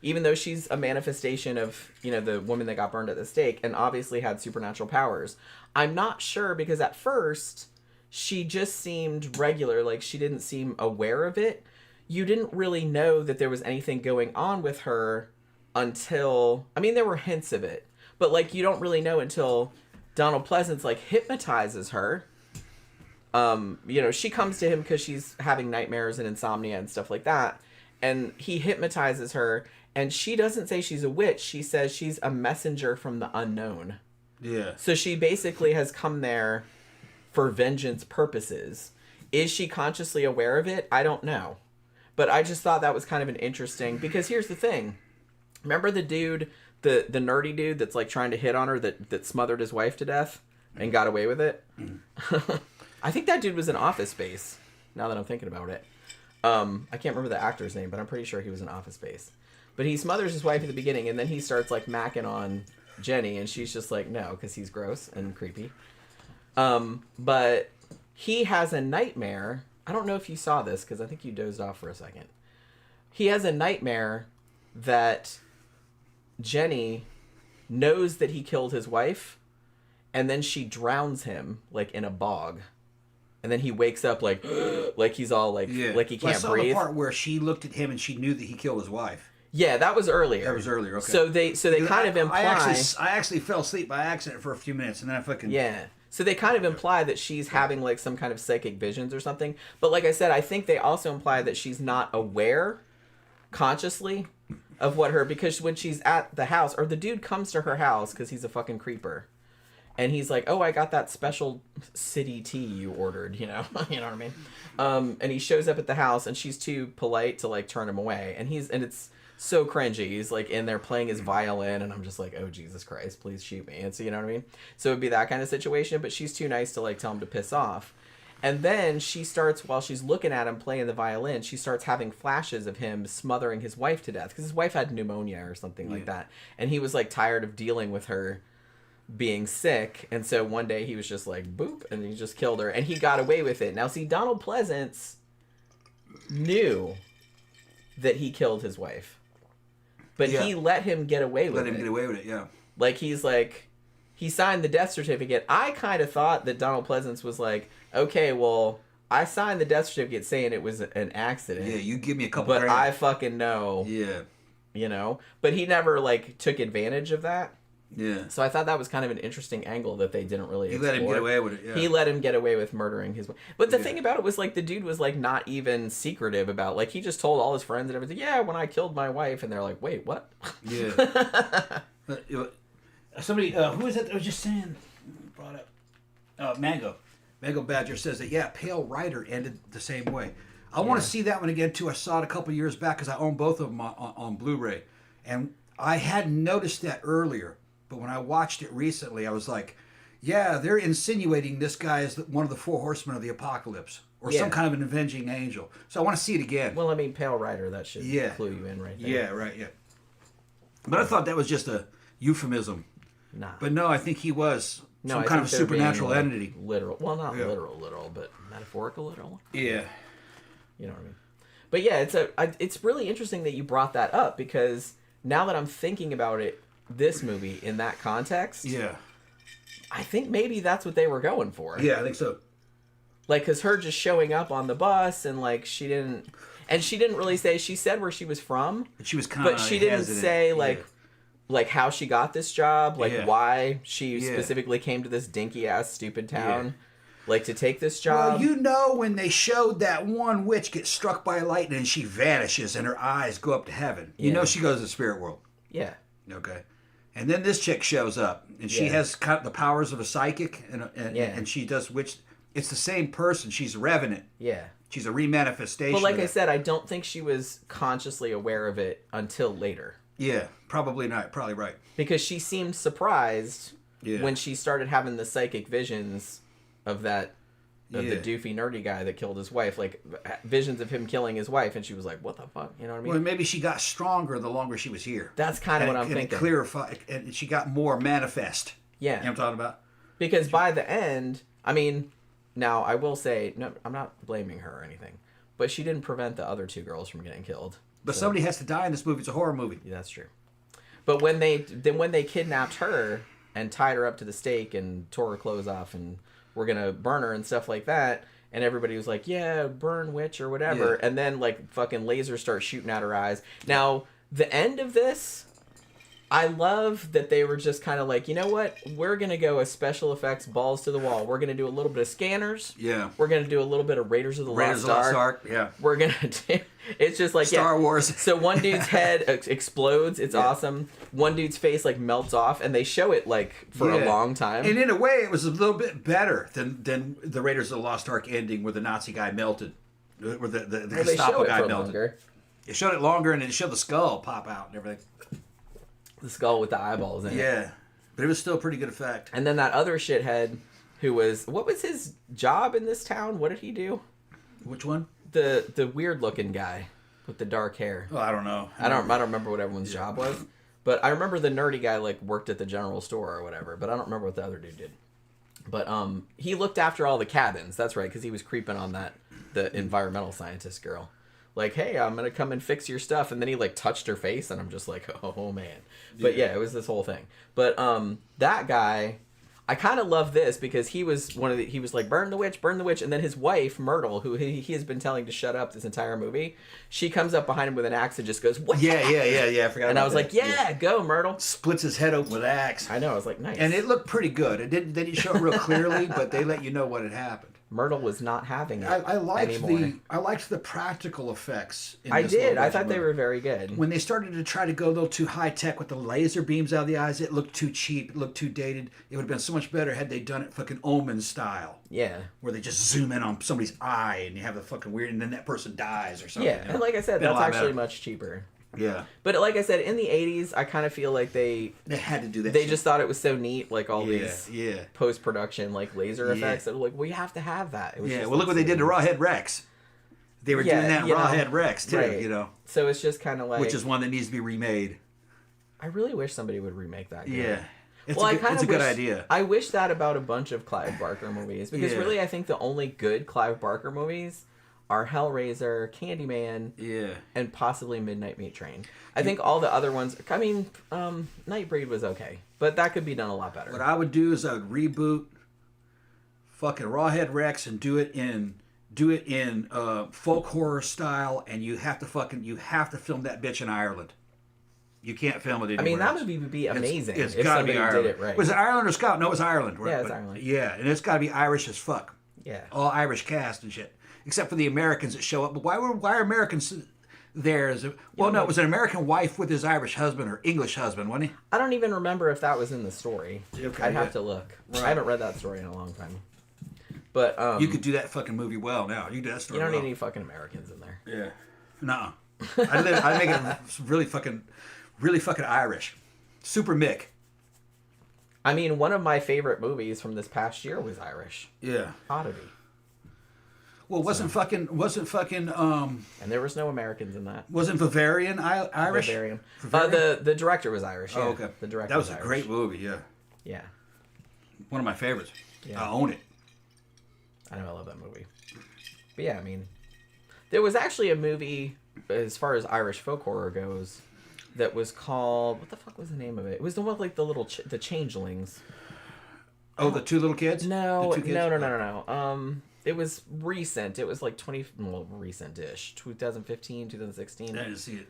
even though she's a manifestation of, the woman that got burned at the stake and obviously had supernatural powers, I'm not sure because at first she just seemed regular. Like she didn't seem aware of it. You didn't really know that there was anything going on with her until, there were hints of it, but like you don't really know until Donald Pleasence like hypnotizes her. She comes to him because she's having nightmares and insomnia and stuff like that. And he hypnotizes her, and she doesn't say she's a witch. She says she's a messenger from the unknown. Yeah. So she basically has come there for vengeance purposes. Is she consciously aware of it? I don't know. But I just thought that was kind of an interesting, because here's the thing. Remember the dude, the nerdy dude that's like trying to hit on her that smothered his wife to death and got away with it? I think that dude was in Office Space, now that I'm thinking about it. I can't remember the actor's name, but I'm pretty sure he was in Office Space. But he smothers his wife at the beginning, and then he starts, like, macking on Jenny, and she's just like, no, because he's gross and creepy. But he has a nightmare. I don't know if you saw this, because I think you dozed off for a second. He has a nightmare that Jenny knows that he killed his wife, and then she drowns him, like, in a bog. And then he wakes up like he's all like he can't breathe. I saw the part where she looked at him and she knew that he killed his wife. Yeah, that was earlier. That was earlier. Okay. So they kind of imply. I actually fell asleep by accident for a few minutes, and then I fucking. Yeah. So they kind of imply that she's having like some kind of psychic visions or something. But like I said, I think they also imply that she's not aware, consciously, of because when she's at the house, or the dude comes to her house because he's a fucking creeper. And he's like, oh, I got that special city tea you ordered, you know what I mean? And he shows up at the house, and she's too polite to, like, turn him away. And it's so cringy. He's, like, in there playing his violin, and I'm just like, oh, Jesus Christ, please shoot me. And so, you know what I mean? So it'd be that kind of situation, but she's too nice to, like, tell him to piss off. And then she starts, while she's looking at him playing the violin, she starts having flashes of him smothering his wife to death. Because his wife had pneumonia or something like that. And he was, like, tired of dealing with her being sick, and so one day he was just like boop, and he just killed her, and he got away with it. Now see, Donald Pleasence knew that he killed his wife, but he let him get away with it. Let him get away with it, yeah. Like he he signed the death certificate. I kind of thought that Donald Pleasence was like, okay, well, I signed the death certificate saying it was an accident. Yeah, you give me a couple but grand. I fucking know. Yeah. You know? But he never, like, took advantage of that. Yeah. So I thought that was kind of an interesting angle that they didn't really explore. Let him get away with it, yeah. He let him get away with murdering his wife. But the thing about it was, like, the dude was, like, not even secretive about, like, he just told all his friends and everything, yeah, when I killed my wife, and they're like, wait, what? Yeah. Somebody, who is it that was just saying, brought up, Mango Badger says that, yeah, Pale Rider ended the same way. I want to see that one again, too. I saw it a couple years back because I own both of them on Blu-ray. And I hadn't noticed that earlier. But when I watched it recently, I was like, yeah, they're insinuating this guy is one of the 4 horsemen of the apocalypse. Or some kind of an avenging angel. So I want to see it again. Well, I mean, Pale Rider, that should clue you in right there. Yeah, right, yeah. But I thought that was just a euphemism. Nah. But no, I think he was some kind of supernatural entity. Literal. Well, not literal, but metaphorical literal. Yeah. You know what I mean? But yeah, it's really interesting that you brought that up because now that I'm thinking about it, this movie in that context, I think maybe that's what they were going for. Yeah, I think so. Like, cause her just showing up on the bus and like she didn't really say. She said where she was from, but she was kind of. But she didn't say like how she got this job, like why she specifically came to this dinky ass stupid town. Like, to take this job? Well, you know when they showed that one witch get struck by lightning and she vanishes and her eyes go up to heaven. You know she goes to the spirit world. Yeah. Okay. And then this chick shows up and she has kind of the powers of a psychic and she does witch. It's the same person. She's a revenant. Yeah. She's a remanifestation. But like I said, I don't think she was consciously aware of it until later. Yeah, probably not. Probably right. Because she seemed surprised when she started having the psychic visions of the doofy nerdy guy that killed his wife, like visions of him killing his wife, and she was like, what the fuck, you know what I mean? Well, maybe she got stronger the longer she was here. That's kind of what I'm thinking. And she got more manifest. Yeah. You know what I'm talking about? Because by the end, I mean, now I will say, no, I'm not blaming her or anything, but she didn't prevent the other 2 girls from getting killed. But somebody has to die in this movie. It's a horror movie. Yeah, that's true. But when they kidnapped her and tied her up to the stake and tore her clothes off and we're gonna burn her and stuff like that, and everybody was like, yeah, burn witch or whatever, and then like fucking lasers start shooting out her eyes. Now the end of this, I love that they were just kind of like, you know what, we're gonna go as special effects balls to the wall. We're gonna do a little bit of Scanners. Yeah. We're gonna do a little bit of Raiders of the Lost Ark. Yeah. We're gonna do. It's just like Star Wars. So one dude's head explodes. It's awesome. One dude's face like melts off, and they show it like for a long time. And in a way, it was a little bit better than the Raiders of the Lost Ark ending, where the Nazi guy melted, where the Gestapo guy melted. Longer. It showed it longer, and it showed the skull pop out and everything. The skull with the eyeballs in it. Yeah, but it was still a pretty good effect. And then that other shithead, what was his job in this town? What did he do? Which one? The weird looking guy with the dark hair. Oh, I don't know. I don't remember what everyone's job was. But I remember the nerdy guy like worked at the general store or whatever, but I don't remember what the other dude did. But he looked after all the cabins. That's right, because he was creeping on the environmental scientist girl. Like, hey, I'm gonna come and fix your stuff, and then he like touched her face, and I'm just like, oh man. But yeah, it was this whole thing. But that guy, I kind of love this because he was he was like, burn the witch, and then his wife Myrtle, who he has been telling to shut up this entire movie, she comes up behind him with an axe and just goes, what? Yeah. I forgot. And I was like, go Myrtle. Splits his head open with an axe. I know. I was like, nice. And it looked pretty good. They didn't show it real clearly, but they let you know what had happened. Myrtle was not having it I liked anymore. I liked the practical effects. I did. I thought they were very good. When they started to try to go a little too high tech with the laser beams out of the eyes, it looked too cheap. It looked too dated. It would have been so much better had they done it fucking Omen style. Yeah. Where they just zoom in on somebody's eye and you have the fucking weird, and then that person dies or something. Yeah, and like I said, that's actually much cheaper. Yeah. But like I said, in the 80s, I kind of feel like they had to do that. They just thought it was so neat, like all these yeah. post-production like laser effects. That were like, we have to have that. It was well, look what they did to Rawhead Rex. They were doing that in Rawhead Rex too, right. you know. So it's just kind of like, which is one that needs to be remade. I really wish somebody would remake that game. Yeah. It's a good idea. I wish that about a bunch of Clive Barker movies because really I think the only good Clive Barker movies are Hellraiser, Candyman, Yeah. and possibly Midnight Meat Train. I think all the other ones. I mean, Nightbreed was okay, but that could be done a lot better. What I would do is I would reboot fucking Rawhead Rex and do it in folk horror style, and you have to film that bitch in Ireland. You can't film it anywhere. I mean, that else. movie would be amazing It's if gotta be somebody Ireland. did it right. Was it Ireland or Scotland? No, it was Ireland. Right? Yeah, it's Ireland. Yeah, and it's got to be Irish as fuck. Yeah. All Irish cast and shit, except for the Americans that show up. But why are Americans there? It was an American wife with his Irish husband or English husband, wasn't he? I don't even remember if that was in the story. Okay, I'd have to look. Right. I haven't read that story in a long time. But You could do that fucking movie well now. You could do that story. you don't need well. any fucking Americans in there. Yeah. Nuh-uh. I make it really fucking Irish. Super Mick. I mean, one of my favorite movies from this past year was Irish. Yeah. Oddity. Well, wasn't fucking And there was no Americans in that. wasn't Bavarian Irish? Bavarian. Bavarian? The director was Irish. Yeah. Oh, okay. The director That was a Irish. great movie. Yeah. Yeah. One of my favorites. Yeah. I own it. I know, I love that movie. But yeah, I mean, there was actually a movie, as far as Irish folk horror goes, that was called, what the fuck was the name of it? It was the one with like the little, the changelings. Oh, the two little kids? No, The two kids? no. It was recent. It was like recent-ish. 2015, 2016. I didn't see it.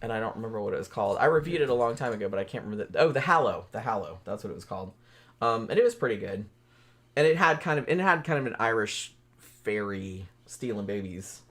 And I don't remember what it was called. I reviewed it a long time ago, but I can't remember. The Hallow. The Hallow. That's what it was called. And it was pretty good. And it had kind of an Irish fairy stealing babies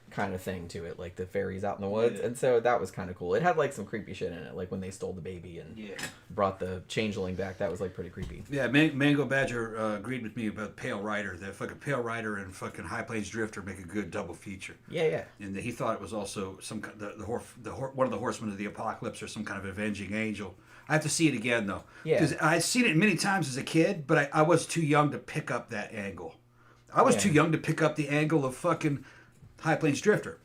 kind of thing to it, like the fairies out in the woods. Yeah. And so that was kind of cool. It had like some creepy shit in it, like when they stole the baby and brought the changeling back. That was like pretty creepy. Yeah, Mango Badger agreed with me about Pale Rider. That fucking Pale Rider and fucking High Plains Drifter make a good double feature. Yeah. And he thought it was also some one of the horsemen of the apocalypse or some kind of avenging angel. I have to see it again though. Yeah. Because I'd seen it many times as a kid, but I was too young to pick up that angle. I was too young to pick up the angle of fucking High Plains Drifter.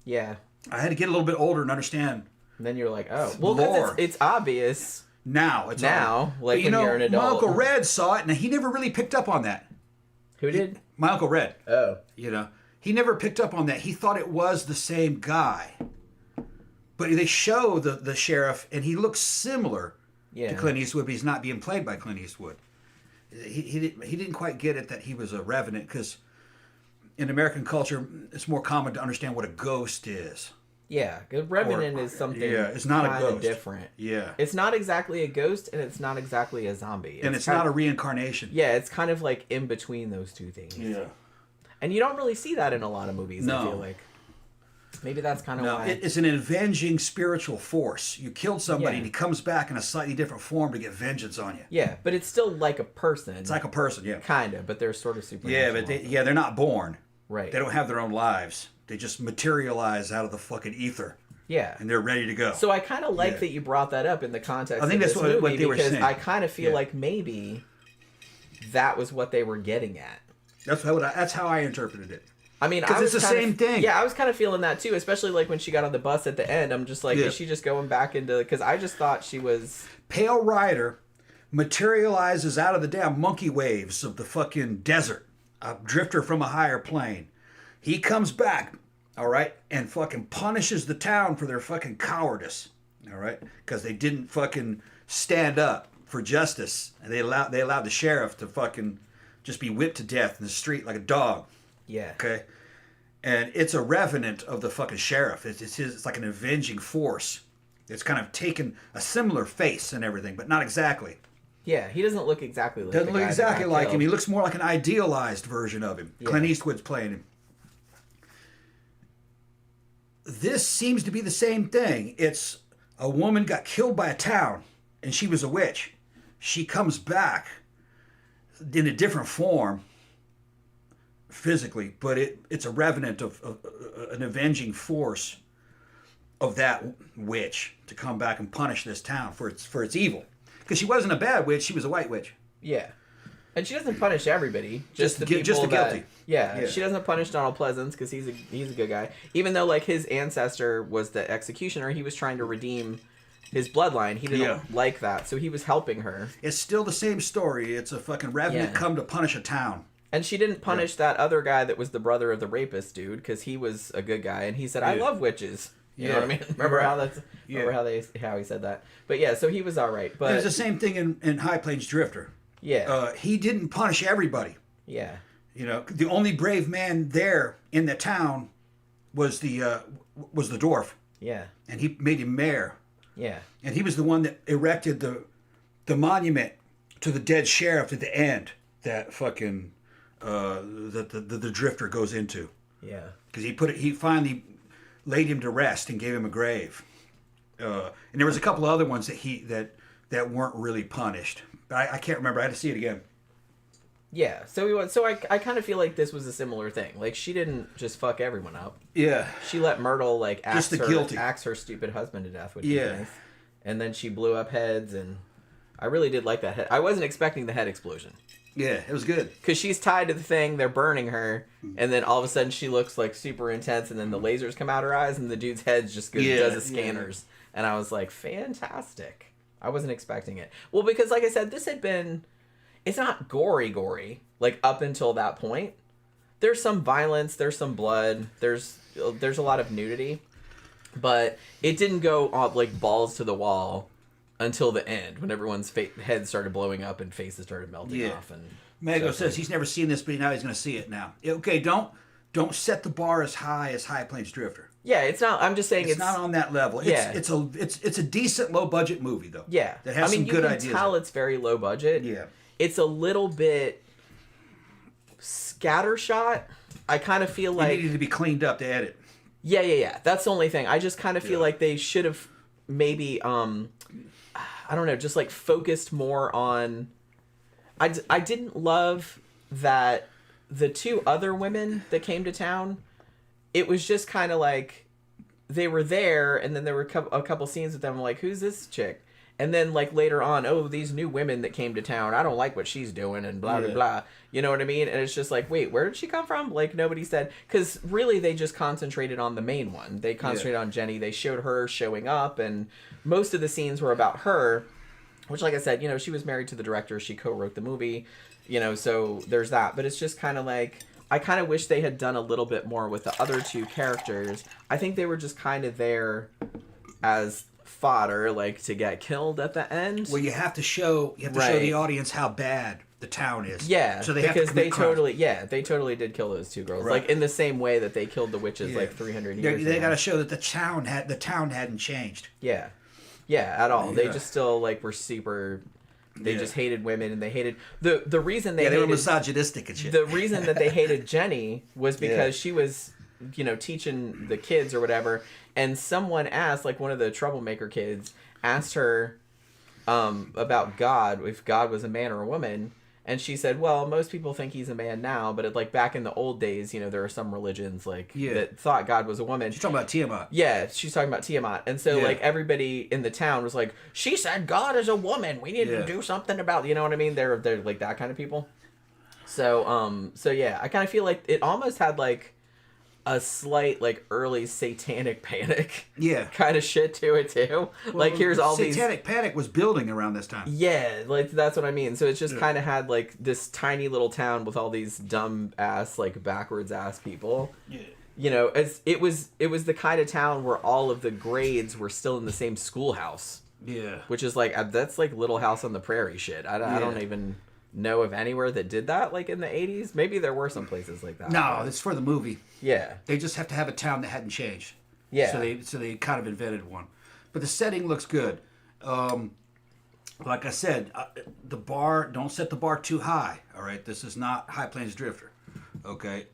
Yeah. I had to get a little bit older and understand. And then you're like, oh, well, because it's obvious Now, like but, when you're an adult. My Uncle Red saw it, and he never really picked up on that. Who did? My Uncle Red. Oh. He never picked up on that. He thought it was the same guy. But they show the sheriff, and he looks similar to Clint Eastwood, but he's not being played by Clint Eastwood. He didn't quite get it that he was a revenant, because in American culture, it's more common to understand what a ghost is. Yeah, because Revenant is something it's not a ghost. different. Yeah. It's not exactly a ghost, and it's not exactly a zombie. And it's not a reincarnation. Yeah, it's kind of like in between those two things. Yeah. And you don't really see that in a lot of movies, No. I feel like. Maybe that's kind of why. It's an avenging spiritual force. You killed somebody, Yeah. and he comes back in a slightly different form to get vengeance on you. Yeah, but it's still like a person. It's like a person, yeah. Kind of, but they're sort of Yeah, supernatural. but they're not born. Right. They don't have their own lives. They just materialize out of the fucking ether. Yeah. And they're ready to go. So I kind of like that you brought that up in the context I think of that's this what movie, they were because saying. I kind of feel like maybe that was what they were getting at. That's how I interpreted it. I mean, because it's the same thing. Yeah, I was kind of feeling that too, especially like when she got on the bus at the end. I'm just like, is she just going back into? Because I just thought she was. Pale Rider materializes out of the damn monkey waves of the fucking desert, a drifter from a higher plane. He comes back, all right, and fucking punishes the town for their fucking cowardice, all right, because they didn't fucking stand up for justice, and they allowed the sheriff to fucking just be whipped to death in the street like a dog. Yeah. Okay. And it's a revenant of the fucking sheriff. It's like an avenging force. It's kind of taken a similar face and everything, but not exactly. Yeah, he doesn't look exactly like Doesn't the look guy exactly that got like him. killed. He looks more like an idealized version of him. Yeah. Clint Eastwood's playing him. This seems to be the same thing. It's a woman got killed by a town, and she was a witch. She comes back in a different form physically, but it's a revenant of an avenging force of that witch to come back and punish this town for its evil. Because she wasn't a bad witch, she was a white witch. Yeah. And she doesn't punish everybody, just the people just the that, guilty. Yeah, she doesn't punish Donald Pleasence because he's a good guy. Even though like his ancestor was the executioner, he was trying to redeem his bloodline. He didn't like that, so he was helping her. It's still the same story. It's a fucking revenant come to punish a town. And she didn't punish that other guy that was the brother of the rapist dude because he was a good guy and he said, "I love witches." You know what I mean? Remember how that's how he said that? But yeah, so he was all right. But it was the same thing in High Plains Drifter. Yeah. He didn't punish everybody. Yeah. You know, the only brave man there in the town was the dwarf. Yeah. And he made him mayor. Yeah. And he was the one that erected the monument to the dead sheriff at the end that fucking the drifter goes into. Yeah. Because he finally laid him to rest and gave him a grave. And there was a couple of other ones that weren't really punished. But I can't remember. I had to see it again. Yeah, so I kind of feel like this was a similar thing. Like, she didn't just fuck everyone up. Yeah. She let Myrtle, like, axe her stupid husband to death, which is nice. And then she blew up heads, and I really did like that head. I wasn't expecting the head explosion. Yeah, it was good. Because she's tied to the thing, they're burning her, and then all of a sudden she looks, like, super intense, and then the lasers come out her eyes, and the dude's head just does the scanners. Yeah. And I was like, fantastic. I wasn't expecting it. Well, because, like I said, this had been... It's not gory, like, up until that point. There's some violence, there's some blood, there's a lot of nudity. But it didn't go like balls to the wall until the end, when everyone's heads started blowing up and faces started melting off. And Mago says he's never seen this, but now he's going to see it now. Okay, don't set the bar as High Plains Drifter. Yeah, it's not. I'm just saying it's not on that level. It's a decent low budget movie though. Yeah, that has some good ideas. You can tell it's very low budget. Yeah. It's a little bit scattershot. I kind of feel like... It needed to be cleaned up to edit. Yeah. That's the only thing. I just kind of feel like they should have maybe, I don't know, just like focused more on... I didn't love that the two other women that came to town, it was just kind of like they were there and then there were a couple scenes with them like, who's this chick? And then, like, later on, oh, these new women that came to town, I don't like what she's doing, and blah, blah, blah. You know what I mean? And it's just like, wait, where did she come from? Like, nobody said... Because, really, they just concentrated on the main one. They concentrated on Jenny. They showed her showing up, and most of the scenes were about her, which, like I said, you know, she was married to the director. She co-wrote the movie, you know, so there's that. But it's just kind of like... I kind of wish they had done a little bit more with the other two characters. I think they were just kind of there as... fodder, like, to get killed at the end. Well, you have to show the audience how bad the town is. Yeah, so they totally did kill those two girls, right. like in the same way that they killed the witches like 300 years ago. They got to show that the town hadn't changed. Yeah, at all. They just still like were super. They just hated women, and they hated the reason they were misogynistic and shit. The reason that they hated Jenny was because she was, you know, teaching the kids or whatever. And someone asked, like one of the troublemaker kids, asked her about God, if God was a man or a woman. And she said, well, most people think he's a man now, but like back in the old days, you know, there are some religions like that thought God was a woman. She's talking about Tiamat. Yeah, she's talking about Tiamat. And so like everybody in the town was like, she said God is a woman. We need to do something about, you know what I mean? They're like that kind of people. So yeah, I kind of feel like it almost had like a slight like early satanic panic kind of shit to it too. Well, like here's all these satanic panic was building around this time. Yeah, like that's what I mean. So it's just kind of had like this tiny little town with all these dumb ass like backwards ass people. Yeah. You know, it was the kind of town where all of the grades were still in the same schoolhouse. Yeah. Which is like that's like Little House on the Prairie shit. I don't even know of anywhere that did that like in the 80s. Maybe there were some places like that. No, it's for the movie. Yeah. They just have to have a town that hadn't changed. Yeah. So they kind of invented one. But the setting looks good. Like I said, don't set the bar too high. All right. This is not High Plains Drifter. Okay.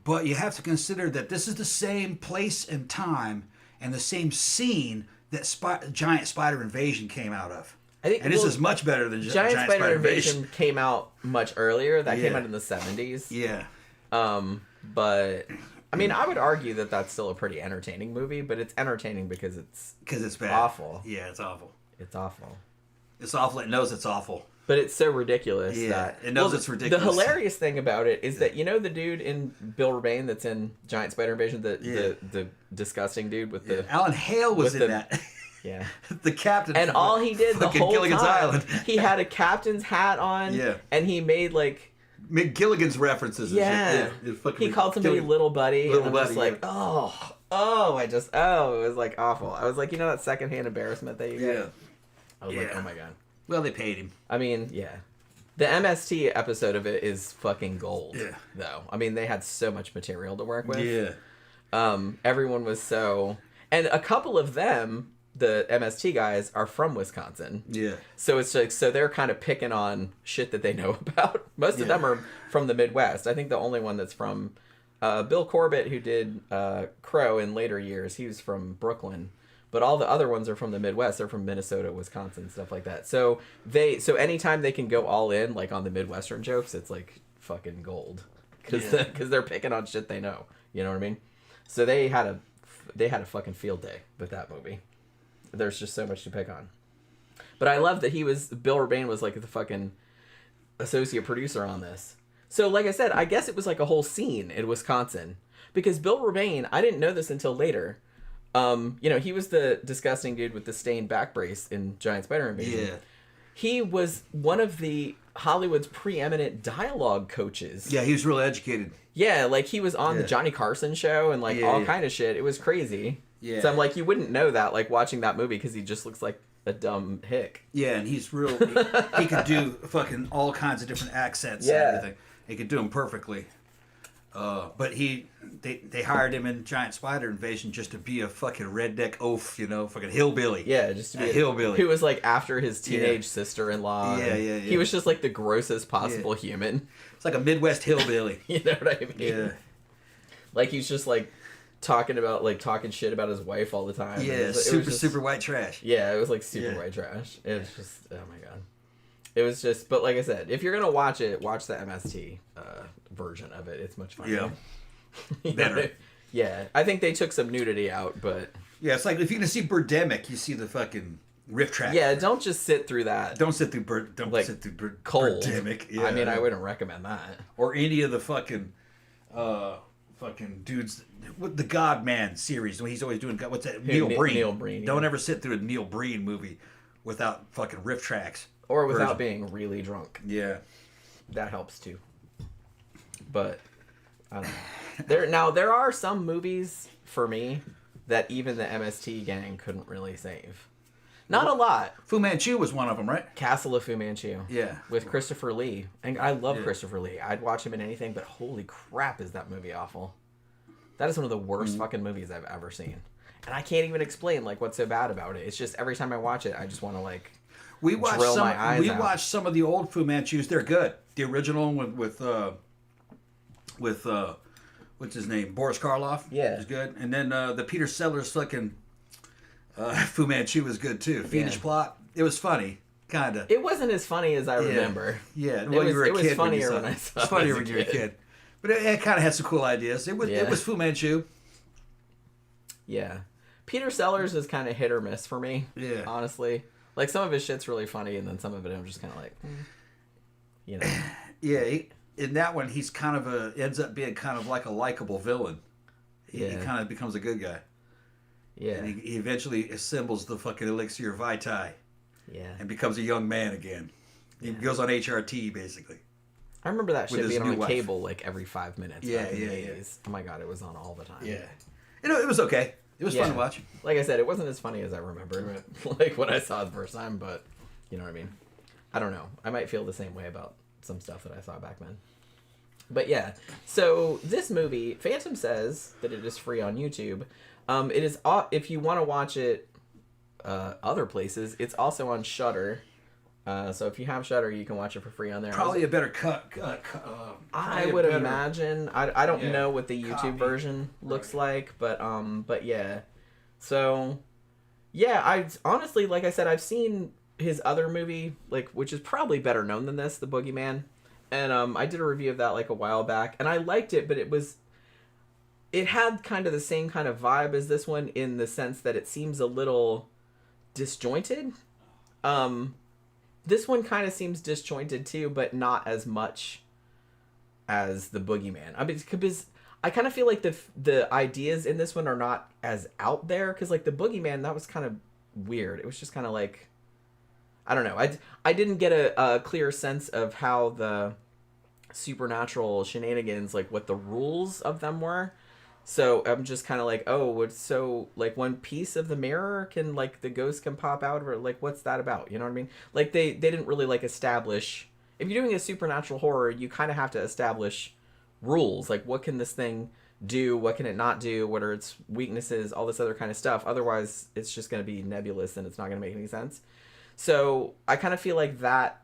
But you have to consider that this is the same place and time and the same scene that Giant Spider Invasion came out of. This is much better than Giant Spider Invasion came out much earlier. That came out in the 70s. Yeah. But I mean, I would argue that that's still a pretty entertaining movie, but it's entertaining because it's bad. Awful. Yeah, it's awful. It's awful. It's awful. It knows it's awful. But it's so ridiculous. Yeah, it knows it's ridiculous. The hilarious thing about it is that, you know, the dude in Bill Rebane that's in Giant Spider Invasion, the disgusting dude with the... Alan Hale was in that. Yeah. The captain. And all he did the whole Gilligan's time, Island. he had a captain's hat on, and he made, like, McGilligan's references. Yeah. He called somebody little buddy. Little and buddy. I'm just like, it was like awful. I was like, that secondhand embarrassment that you get. I was like, oh my God. Well, they paid him. I mean, yeah. The MST episode of it is fucking gold. Yeah. Though. I mean, they had so much material to work with. Yeah. Everyone was so... And a couple of them, the MST guys, are from Wisconsin. Yeah. So it's like, so they're kind of picking on shit that they know about. Most of them are from the Midwest. I think the only one that's from... Bill Corbett, who did Crow in later years, he was from Brooklyn. But all the other ones are from the Midwest. They're from Minnesota, Wisconsin, stuff like that. So anytime they can go all in, like on the Midwestern jokes, it's like fucking gold, because they're picking on shit they know. You know what I mean? So they had a fucking field day with that movie. There's just so much to pick on. But I love that Bill Urbane was like the fucking associate producer on this. So like I said, I guess it was like a whole scene in Wisconsin, because Bill Urbane, I didn't know this until later. He was the disgusting dude with the stained back brace in Giant Spider Invasion. Yeah. He was one of the Hollywood's preeminent dialogue coaches. Yeah, he was real educated. Yeah, like he was on the Johnny Carson show and like all kind of shit. It was crazy. Yeah. So I'm like, you wouldn't know that like watching that movie, because he just looks like a dumb hick. Yeah, and he's real. He could do fucking all kinds of different accents and everything. He could do them perfectly. But they hired him in Giant Spider Invasion just to be a fucking redneck oaf, fucking hillbilly. Yeah, just to be a hillbilly. Who was like after his teenage sister-in-law. Yeah. He was just like the grossest possible human. It's like a Midwest hillbilly. You know what I mean? Yeah. Like he's just like talking shit about his wife all the time. Yeah, it was super white trash. Yeah, it was like super white trash. It was just, oh my God. It was just, but like I said, if you're going to watch it, watch the MST version of it. It's much funnier. Yeah. Better. Yeah. I think they took some nudity out, but... Yeah, it's like if you're going to see Birdemic, you see the fucking riff track. Yeah, don't just sit through that. Don't sit through Cold. Birdemic. Yeah. I mean, I wouldn't recommend that. Or any of the fucking dudes... The God Man series, when he's always doing... What's that? Neil Breen. Neil Breen. Don't ever sit through a Neil Breen movie without fucking riff tracks. Or without being really drunk. Yeah. That helps too. But I don't know. There are some movies for me that even the MST gang couldn't really save. Not a lot. Fu Manchu was one of them, right? Castle of Fu Manchu. Yeah. With Christopher Lee. And I love Christopher Lee. I'd watch him in anything, but holy crap is that movie awful. That is one of the worst fucking movies I've ever seen. And I can't even explain like what's so bad about it. It's just every time I watch it, I just want to like We watched some of the old Fu Manchus. They're good. The original one with what's his name, Boris Karloff. Yeah, is good. And then the Peter Sellers fucking Fu Manchu was good too. Fiendish plot. It was funny, kinda. It wasn't as funny as I remember. Yeah, well, you were a kid. It was funnier when I saw it. It's funnier when you were a kid. But it kind of had some cool ideas. It was Fu Manchu. Yeah, Peter Sellers is kind of hit or miss for me. Yeah, honestly. Like, some of his shit's really funny, and then some of it I'm just kind of like, Yeah, in that one, he's kind of ends up being kind of like a likable villain. He kind of becomes a good guy. Yeah. And he eventually assembles the fucking elixir vitae. Yeah. And becomes a young man again. He goes on HRT, basically. I remember that shit being on cable, like, every 5 minutes. Yeah. Oh my God, it was on all the time. Yeah. It was okay. It was fun to watch. Like I said, it wasn't as funny as I remember, like when I saw it the first time, but you know what I mean? I don't know. I might feel the same way about some stuff that I saw back then. But yeah, so this movie, Phantom says that it is free on YouTube. It is, if you want to watch it other places, it's also on Shudder. So if you have Shudder, you can watch it for free on there. Probably a better cut. I would imagine. I don't know what the YouTube version looks like, but yeah. So yeah, I honestly, like I said, I've seen his other movie, like, which is probably better known than this, The Boogeyman, and I did a review of that like a while back, and I liked it, but it had kind of the same kind of vibe as this one in the sense that it seems a little disjointed. This one kind of seems disjointed too, but not as much as The Boogeyman. I mean, because I kind of feel like the ideas in this one are not as out there, because like The Boogeyman, that was kind of weird. It was just kind of like, I don't know. I didn't get a clear sense of how the supernatural shenanigans, like what the rules of them were. So I'm just kind of like, oh, it's so like one piece of the mirror can like the ghost can pop out, or like what's that about? You know what I mean? Like they didn't really like establish. If you're doing a supernatural horror, you kind of have to establish rules. Like what can this thing do? What can it not do? What are its weaknesses? All this other kind of stuff. Otherwise, it's just going to be nebulous and it's not going to make any sense. So I kind of feel like that,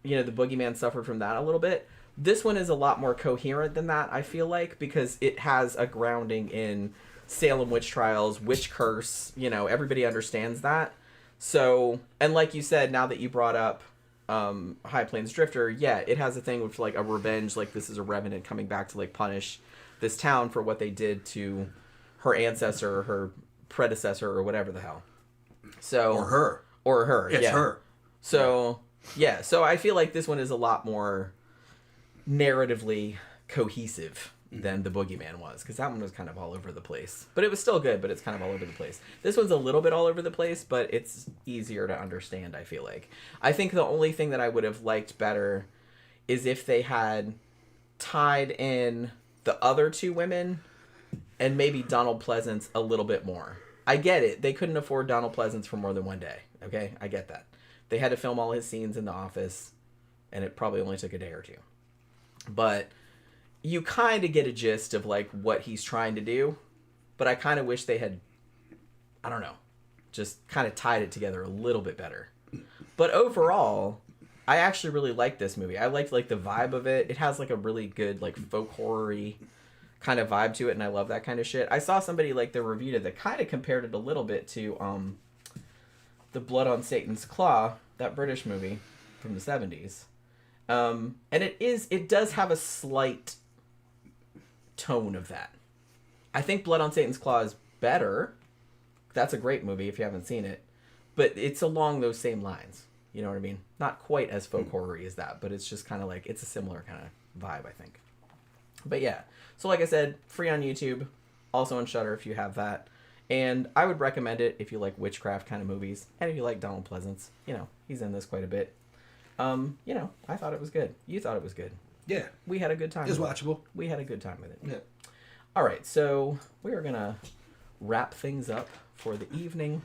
you know, the boogeyman suffered from that a little bit. This one is a lot more coherent than that, I feel like, because it has a grounding in Salem witch trials, witch curse, you know, everybody understands that. So, and like you said, now that you brought up High Plains Drifter, yeah, it has a thing with like a revenge, like this is a revenant coming back to like punish this town for what they did to her ancestor or her predecessor or whatever the hell. So or her. It's her. So yeah, so I feel like this one is a lot more narratively cohesive than the boogeyman was, because that one was kind of all over the place, but it was still good, but it's kind of all over the place. This one's a little bit all over the place, but it's easier to understand. I feel like I think the only thing that I would have liked better is if they had tied in the other two women and maybe Donald Pleasence a little bit more. I get it, they couldn't afford Donald Pleasence for more than one day. Okay, I get that. They had to film all his scenes in the office, and it probably only took a day or two. But you kind of get a gist of like what he's trying to do, but I kind of wish they had, I don't know, just kind of tied it together a little bit better. But overall, I actually really liked this movie. I liked like the vibe of it. It has like a really good like folk horror-y kind of vibe to it, and I love that kind of shit. I saw somebody like the reviewed it that kind of compared it a little bit to The Blood on Satan's Claw, that British movie from the 70s. And it does have a slight tone of that. I think Blood on Satan's Claw is better. That's a great movie if you haven't seen it. But it's along those same lines. You know what I mean? Not quite as folk horror-y as that, but it's just kind of like, it's a similar kind of vibe, I think. But yeah. So like I said, free on YouTube. Also on Shudder if you have that. And I would recommend it if you like witchcraft kind of movies. And if you like Donald Pleasence. You know, he's in this quite a bit. You know, I thought it was good. You thought it was good. Yeah. We had a good time. It was watchable. We had a good time with it. Yeah. All right, so we are going to wrap things up for the evening.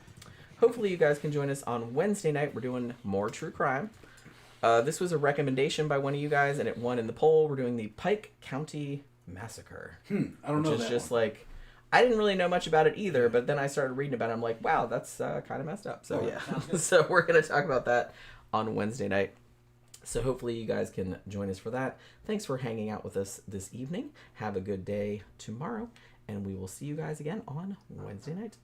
Hopefully you guys can join us on Wednesday night. We're doing more true crime. This was a recommendation by one of you guys, and it won in the poll. We're doing the Pike County Massacre. I don't know that. Which is just like, I didn't really know much about it either, but then I started reading about it. I'm like, wow, that's kind of messed up. So yeah, so we're going to talk about that on Wednesday night. So hopefully you guys can join us for that. Thanks for hanging out with us this evening. Have a good day tomorrow, and we will see you guys again on Wednesday night.